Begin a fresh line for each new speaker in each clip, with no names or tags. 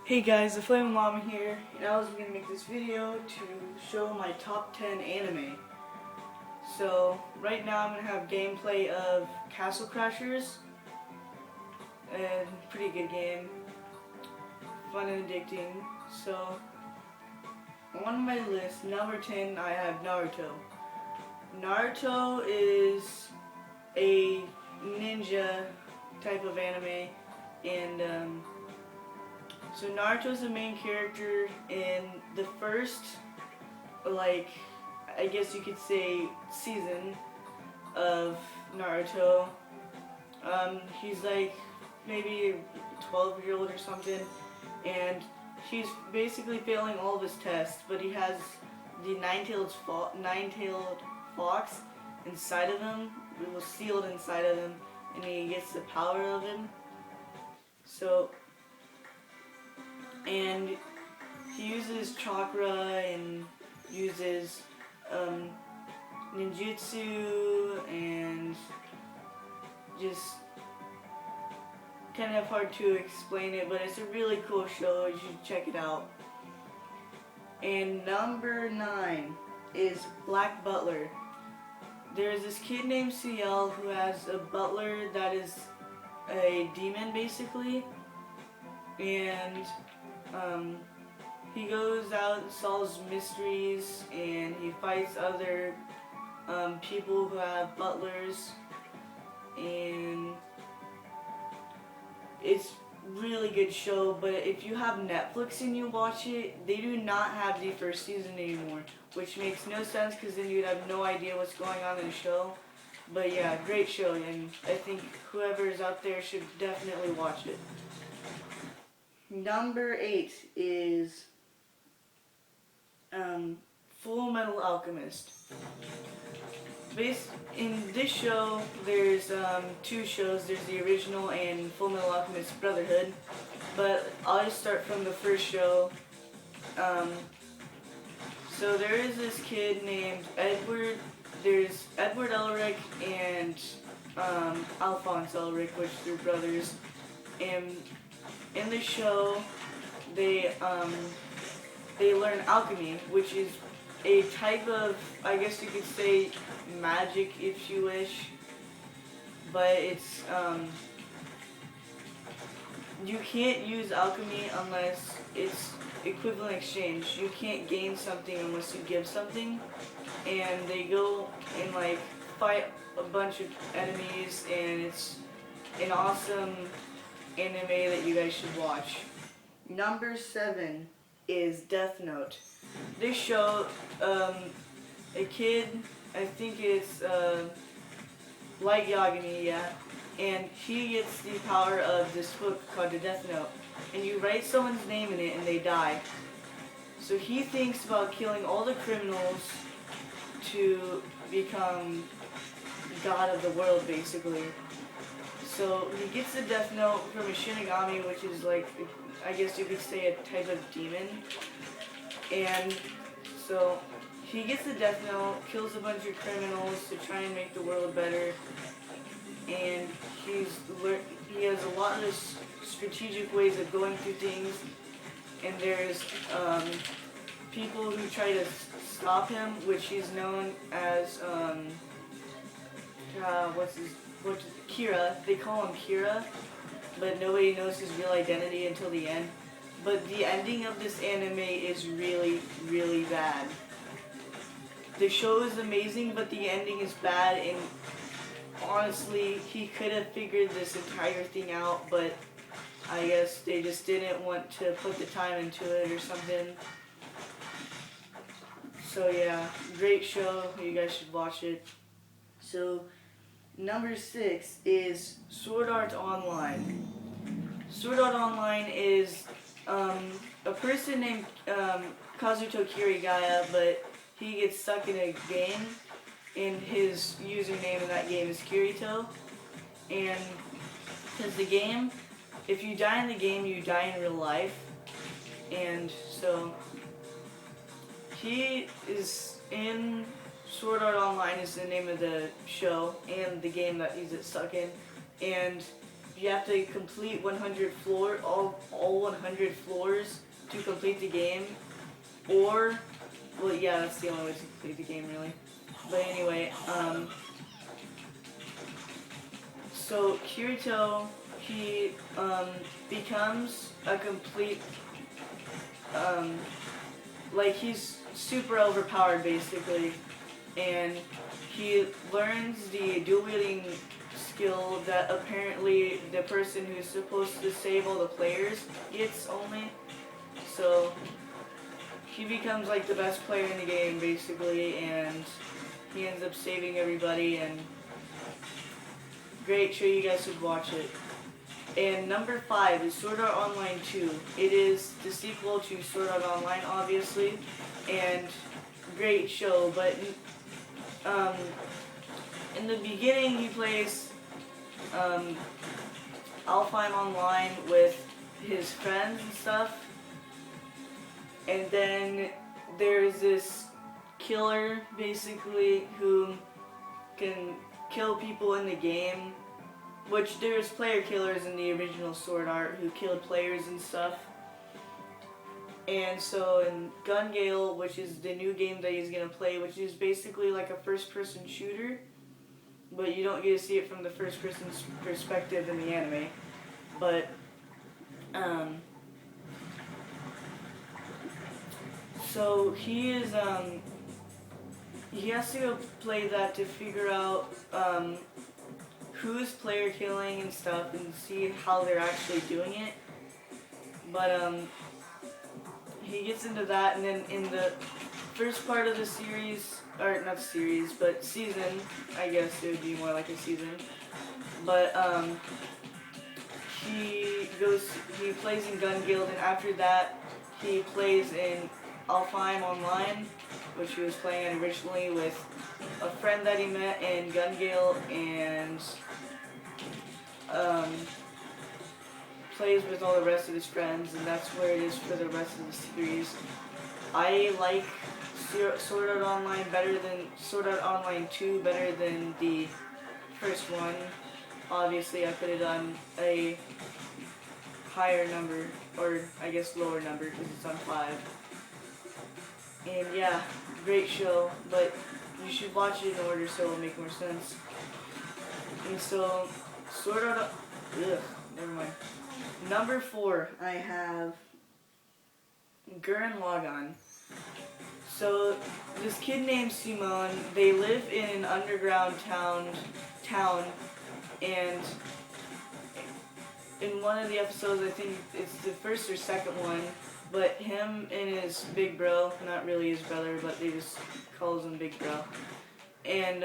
Hey guys, the Flame Llama here, and I was going to make this video to show my top 10 anime. So, right now I'm going to have gameplay of Castle Crashers, and pretty good game, fun and addicting. So, on my list, number 10, I have Naruto. Naruto is a ninja type of anime, and so Naruto's the main character in the first, I guess you could say, season of Naruto. He's like maybe a 12-year-old or something, and he's basically failing all of his tests, but he has the nine-tailed fox inside of him. It was sealed inside of him, and he gets the power of him. And he uses chakra and uses ninjutsu, and just kind of hard to explain it, but it's a really cool show. You should check it out. And number 9 is Black Butler. There's this kid named CL who has a butler that is a demon basically, and he goes out and solves mysteries, and he fights other people who have butlers, and it's really good show. But if you have Netflix and you watch it, they do not have the first season anymore, which makes no sense because then you'd have no idea what's going on in the show. But yeah, great show, and I think whoever is out there should definitely watch it. Number 8 is Full Metal Alchemist. In this show, there's 2 shows. There's the original and Full Metal Alchemist Brotherhood. But I'll just start from the first show. So there is this kid named Edward. There's Edward Elric and Alphonse Elric, which they're brothers. And in the show, they learn alchemy, which is a type of, I guess you could say, magic if you wish, but it's you can't use alchemy unless it's equivalent exchange. You can't gain something unless you give something, and they go and fight a bunch of enemies, and it's an awesome anime that you guys should watch. Number 7 is Death Note. This show, a kid, I think it's Light Yagami, yeah, and he gets the power of this book called the Death Note, and you write someone's name in it and they die. So he thinks about killing all the criminals to become god of the world, basically. So he gets the Death Note from a Shinigami, which is I guess you could say a type of demon. And so he gets the Death Note, kills a bunch of criminals to try and make the world better. And he has a lot of strategic ways of going through things. And there's people who try to stop him, which he's known as Kira. They call him Kira, but nobody knows his real identity until the end. But the ending of this anime is really, really bad. The show is amazing, but the ending is bad, and honestly, he could have figured this entire thing out, but I guess they just didn't want to put the time into it or something. So yeah, great show. You guys should watch it. So number 6 is Sword Art Online. Sword Art Online is a person named Kazuto Kirigaya, but he gets stuck in a game, and his username in that game is Kirito. And because the game, if you die in the game, you die in real life. And so he is in Sword Art Online is the name of the show and the game that he's stuck in, and you have to complete 100 all 100 100 floors to complete the game, or, well, yeah, that's the only way to complete the game, really. But anyway, so Kirito, he becomes a complete, like he's super overpowered basically, and he learns the dual wielding skill that apparently the person who's supposed to save all the players gets only. So he becomes like the best player in the game basically, and he ends up saving everybody, and great show, you guys should watch it. And number 5 is Sword Art Online 2. It is the sequel to Sword Art Online, obviously, and great show, but in the beginning he plays Alfheim Online with his friends and stuff, and then there's this killer basically who can kill people in the game, which there's player killers in the original Sword Art who killed players and stuff. And so in Gun Gale, which is the new game that he's gonna play, which is basically like a first-person shooter, but you don't get to see it from the first-person perspective in the anime. But so he is he has to go play that to figure out who's player killing and stuff, and see how they're actually doing it. But he gets into that, and then in the first part of the series, or not series, but season, I guess it would be more like a season. But he plays in Gun Guild, and after that he plays in Alfheim Online, which he was playing originally with a friend that he met in Gun Gale, and plays with all the rest of his friends, and that's where it is for the rest of the series. I like Sword Art Online better than Sword Art Online 2 better than the first one. Obviously, I could have done a higher number, or I guess lower number, because it's on 5. And yeah, great show, but you should watch it in order so it'll make more sense. And so, Sword Art... never mind. Number 4, I have Gurren Lagann. So, this kid named Simone, they live in an underground town, and in one of the episodes, I think it's the first or second one, but him and his big bro, not really his brother, but they just calls him Big Bro, and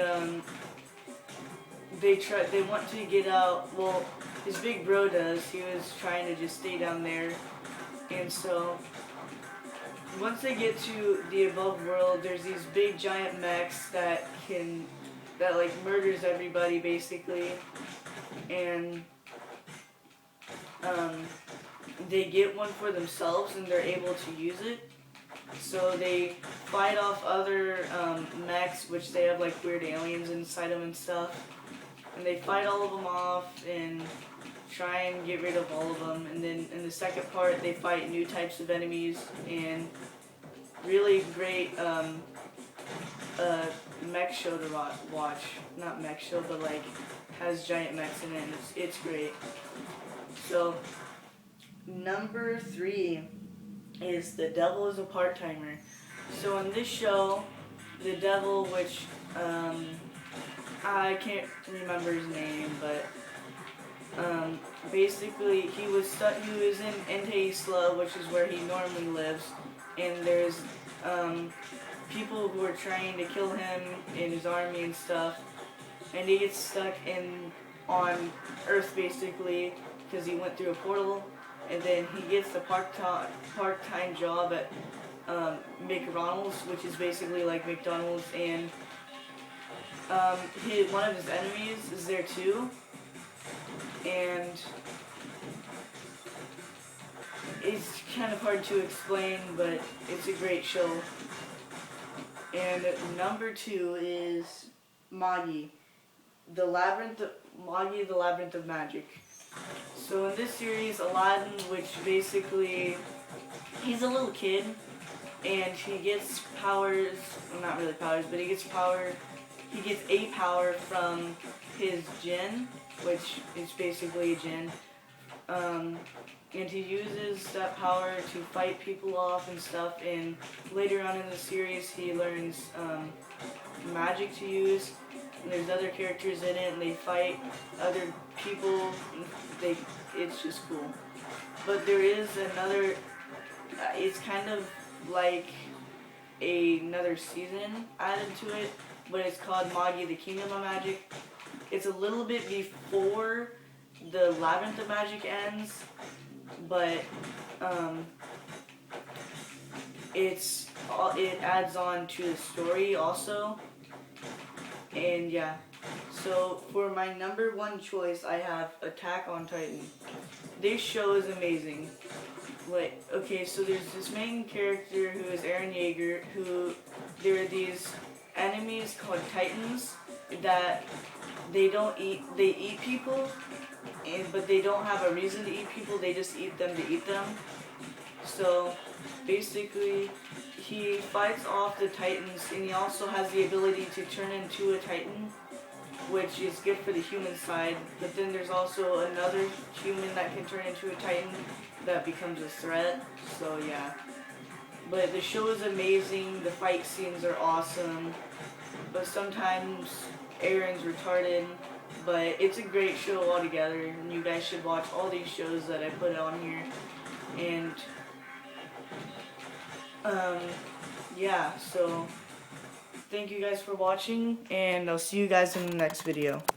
they want to get out. Well, his big bro does. He was trying to just stay down there, and so once they get to the above world, there's these big giant mechs that like murders everybody basically, and they get one for themselves and they're able to use it. So they fight off other mechs, which they have like weird aliens inside them and stuff. And they fight all of them off and try and get rid of all of them. And then in the second part, they fight new types of enemies, and really great mech show to watch. Not mech show, but like has giant mechs in it, and it's great. So number 3 is The Devil is a Part-Timer. So in this show, the devil, which I can't remember his name, but basically he was in Ente Isla, which is where he normally lives, and there's people who are trying to kill him in his army and stuff, and he gets stuck on Earth basically because he went through a portal, and then he gets a part-time job at McDonald's, which is basically like McDonald's, and one of his enemies is there too, and it's kind of hard to explain, but it's a great show. And number 2 is Magi, the Labyrinth of Magic. So in this series, Aladdin, which basically, he's a little kid, and he gets powers, well, not really powers, but he gets a power from his jinn, which is basically a jinn. And he uses that power to fight people off and stuff, and later on in the series he learns magic to use, and there's other characters in it, and they fight other people. It's just cool. But there is another, it's kind of like another season added to it, but it's called Magi, the Kingdom of Magic. It's a little bit before the Labyrinth of Magic ends, but it adds on to the story also, and yeah. So for my number one choice, I have Attack on Titan. This show is amazing. Like, okay, so there's this main character who is Eren Yeager, who there are these enemies called Titans that they eat people, but they don't have a reason to eat people, they just eat them to eat them. So basically, he fights off the Titans, and he also has the ability to turn into a Titan, which is good for the human side, but then there's also another human that can turn into a Titan that becomes a threat, so yeah. But the show is amazing, the fight scenes are awesome, but sometimes Eren's retarded, but it's a great show altogether, and you guys should watch all these shows that I put on here, and yeah, so thank you guys for watching, and I'll see you guys in the next video.